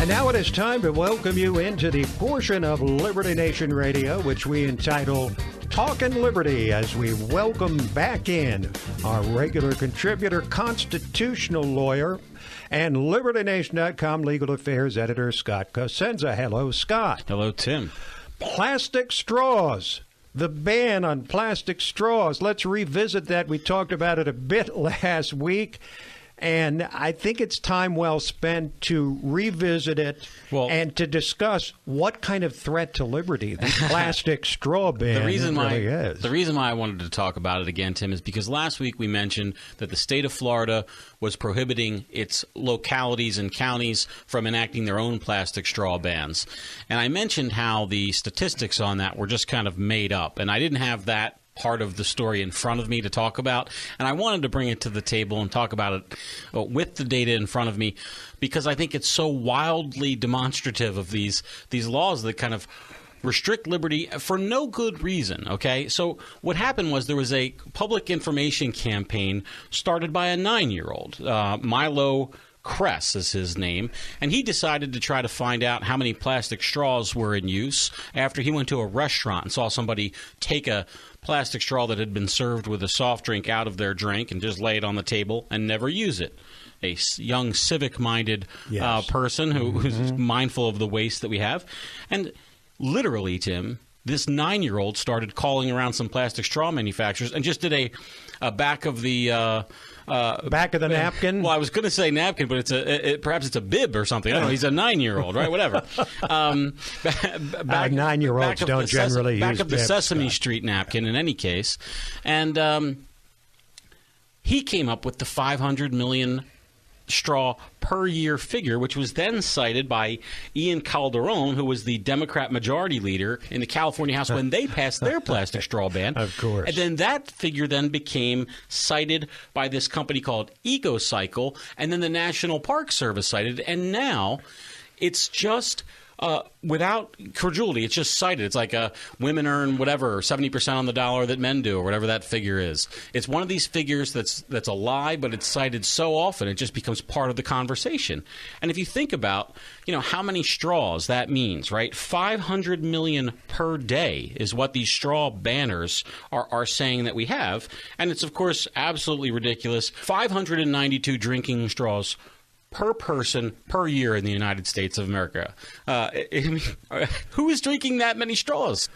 And now it is time to welcome you into the portion of Liberty Nation Radio, which we entitle Talkin' Liberty, as we welcome back in our regular contributor, constitutional lawyer, and LibertyNation.com legal affairs editor, Scott Cosenza. Hello, Scott. Hello, Tim. Plastic straws. The ban on plastic straws. Let's revisit that. We talked about it a bit last week. And I think it's time well spent to revisit it and to discuss what kind of threat to liberty the plastic straw ban really is. The reason why I wanted to talk about it again, Tim, is because last week we mentioned that the state of Florida was prohibiting its localities and counties from enacting their own plastic straw bans. And I mentioned how the statistics on that were just kind of made up. And I didn't have that part of the story in front of me to talk about, and I wanted to bring it to the table and talk about it with the data in front of me, because I think it's so wildly demonstrative of these laws that kind of restrict liberty for no good reason, okay? So what happened was there was a public information campaign started by a 9-year-old, Milo Kress is his name, and he decided to try to find out how many plastic straws were in use after he went to a restaurant and saw somebody take a plastic straw that had been served with a soft drink out of their drink and just lay it on the table and never use it. A young civic-minded person who's mindful of the waste that we have. And literally, Tim, this 9-year-old started calling around some plastic straw manufacturers and just did a back of the back of the napkin? Well, I was going to say napkin, but perhaps it's a bib or something. I don't know. He's a 9-year-old, right? Whatever. 9-year-olds don't generally use back of the bibs, Sesame Scott. Street napkin in any case. And he came up with the 500 million straw per year figure, which was then cited by Ian Calderon, who was the Democrat majority leader in the California House when they passed their plastic straw ban. Of course. And then that figure then became cited by this company called EcoCycle, and then the National Park Service cited, and now it's just without credulity, it's just cited. It's like women earn whatever 70% on the dollar that men do, or whatever that figure is. It's one of these figures that's a lie, but it's cited so often it just becomes part of the conversation. And if you think about, how many straws that means, right? 500 million per day is what these straw banners are saying that we have, and it's of course absolutely ridiculous. 592 drinking straws per person per year in the United States of America. Who is drinking that many straws?